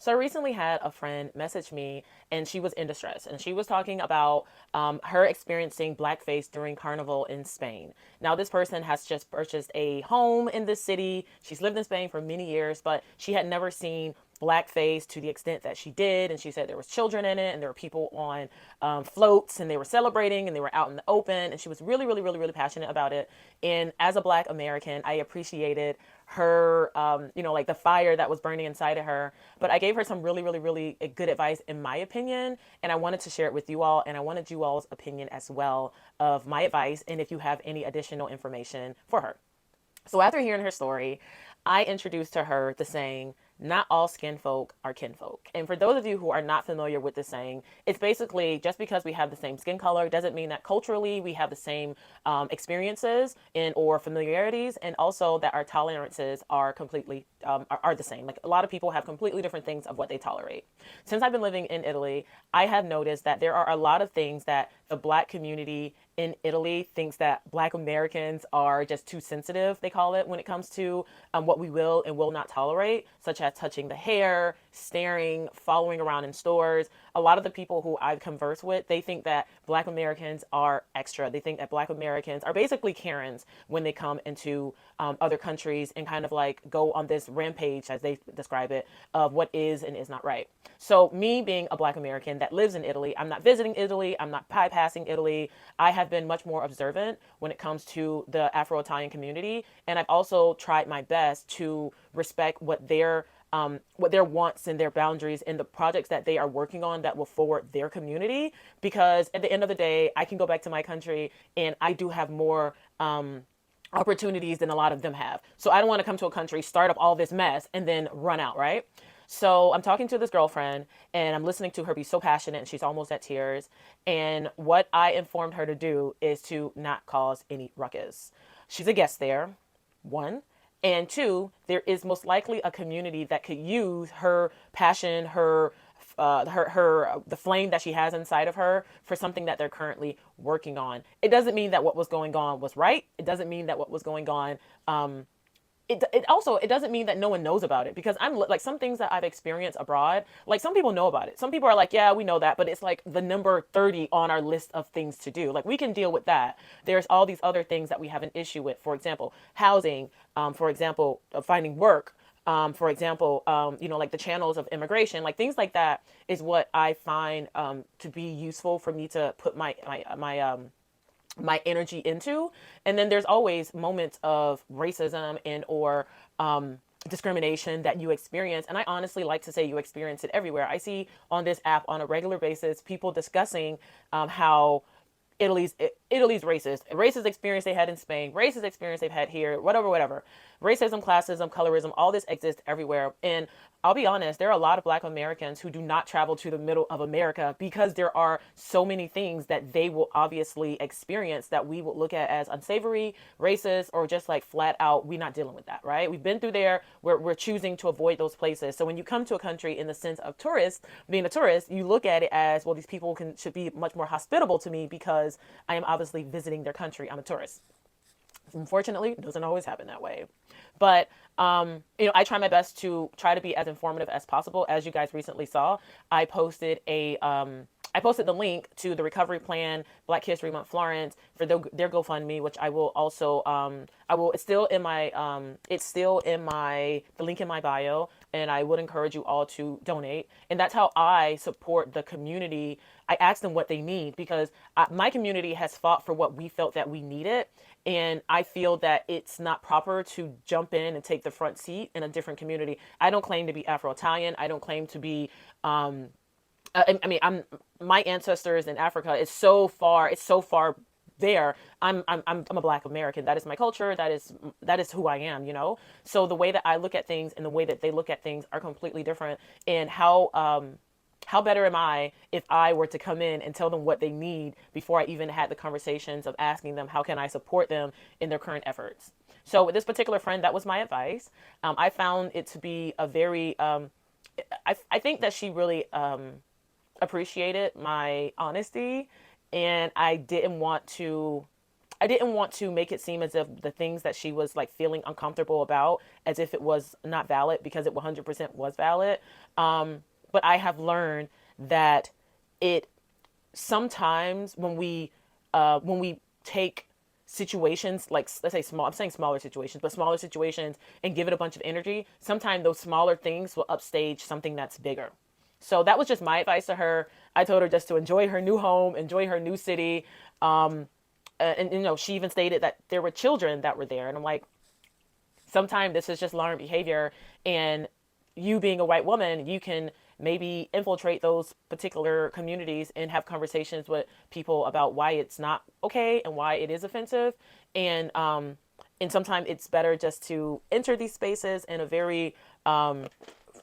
So I recently had a friend message me and she was in distress and she was talking about her experiencing blackface during Carnival in Spain. Now, this person has just purchased a home in this city. She's lived in Spain for many years, but she had never seen blackface to the extent that she did. And she said there was children in it and there were people on floats and they were celebrating and they were out in the open. And she was really, really, really, really passionate about it. And as a Black American, I appreciated her, like the fire that was burning inside of her. But I gave her some really, really, really good advice, in my opinion. And I wanted to share it with you all. And I wanted you all's opinion as well of my advice. And if you have any additional information for her. So after hearing her story, I introduced to her the saying, not all skin folk are kinfolk. And for those of you who are not familiar with the saying, it's basically just because we have the same skin color doesn't mean that culturally we have the same experiences and or familiarities, and also that our tolerances are completely are the same. Like a lot of people have completely different things of what they tolerate. Since I've been living in Italy, I have noticed that there are a lot of things that the Black community in Italy thinks that Black Americans are just too sensitive, they call it, when it comes to what we will and will not tolerate, such as touching the hair, staring, following around in stores. A lot of the people who I've conversed with, they think that Black Americans are extra. They think that Black Americans are basically Karens when they come into other countries and kind of like go on this rampage, as they describe it, of what is and is not right. So me being a Black American that lives in Italy, I'm not visiting Italy, I'm not bypassing Italy. I have been much more observant when it comes to the Afro-Italian community, and I've also tried my best to respect what their wants and their boundaries and the projects that they are working on that will forward their community. Because at the end of the day, I can go back to my country and I do have more opportunities than a lot of them have. So I don't want to come to a country, start up all this mess, and then run out, right? So I'm talking to this girlfriend and I'm listening to her be so passionate and she's almost at tears. And what I informed her to do is to not cause any ruckus. She's a guest there, one. And two, there is most likely a community that could use her passion, the flame that she has inside of her for something that they're currently working on. It doesn't mean that what was going on was right. It doesn't mean that what was going on it doesn't mean that no one knows about it, because I'm like some things that I've experienced abroad, like some people know about it. Some people are like, yeah, we know that, but it's like the number 30 on our list of things to do. Like we can deal with that. There's all these other things that we have an issue with. For example, housing, for example, finding work, for example, like the channels of immigration, like things like that is what I find to be useful for me to put my energy into. And then there's always moments of racism and or discrimination that you experience. And I honestly like to say you experience it everywhere. I see on this app on a regular basis people discussing how Italy's racist experience they had in Spain, racist experience they've had here, whatever, whatever. Racism, classism, colorism, all this exists everywhere. And I'll be honest, there are a lot of Black Americans who do not travel to the middle of America because there are so many things that they will obviously experience that we would look at as unsavory, racist, or just like flat out, we're not dealing with that, right? We've been through there. We're choosing to avoid those places. So when you come to a country in the sense of tourist, being a tourist, you look at it as, well, these people should be much more hospitable to me because I am obviously visiting their country. I'm a tourist. Unfortunately, it doesn't always happen that way. But, I try my best to try to be as informative as possible. As you guys recently saw, I posted the link to the recovery plan, Black History Month Florence, for their GoFundMe, which I will also, it's still in the link in my bio, and I would encourage you all to donate. And that's how I support the community. I ask them what they need because my community has fought for what we felt that we needed. And I feel that it's not proper to jump in and take the front seat in a different community. I don't claim to be Afro-Italian. I don't claim to be, I'm my ancestors in Africa. It's so far there. I'm a Black American. That is my culture. That is who I am. So the way that I look at things and the way that they look at things are completely different. And how better am I if I were to come in and tell them what they need before I even had the conversations of asking them how can I support them in their current efforts. So with this particular friend, that was my advice. I found it to be a very I think that she really appreciated my honesty, and I didn't want to I didn't want to make it seem as if the things that she was like feeling uncomfortable about, as if it was not valid, because it 100% was valid. But I have learned that it sometimes when we take situations like, let's say small, I'm saying smaller situations, but smaller situations, and give it a bunch of energy, sometimes those smaller things will upstage something that's bigger. So that was just my advice to her. I told her just to enjoy her new home, enjoy her new city. And she even stated that there were children that were there, and I'm like, sometimes this is just learned behavior, and you being a white woman, you can maybe infiltrate those particular communities and have conversations with people about why it's not okay and why it is offensive. And sometimes it's better just to enter these spaces in a very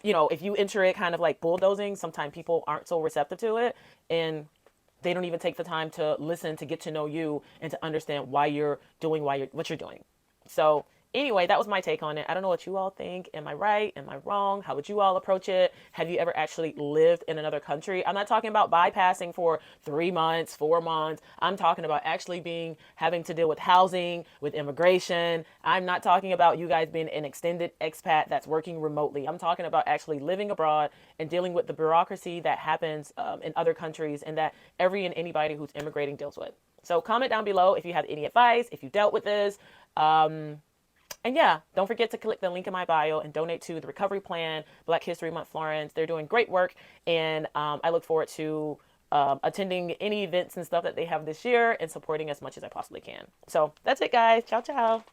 if you enter it kind of like bulldozing, sometimes people aren't so receptive to it, and they don't even take the time to listen, to get to know you, and to understand why you're doing what you're doing. So anyway, that was my take on it. I don't know what you all think. Am I right? Am I wrong? How would you all approach it? Have you ever actually lived in another country? I'm not talking about bypassing for 3 months, 4 months. I'm talking about actually having to deal with housing, with immigration. I'm not talking about you guys being an extended expat that's working remotely. I'm talking about actually living abroad and dealing with the bureaucracy that happens in other countries, and that every and anybody who's immigrating deals with. So comment down below if you have any advice, if you dealt with this. And yeah, don't forget to click the link in my bio and donate to the Recovery Plan, Black History Month Florence. They're doing great work, and I look forward to attending any events and stuff that they have this year and supporting as much as I possibly can. So that's it, guys. Ciao, ciao.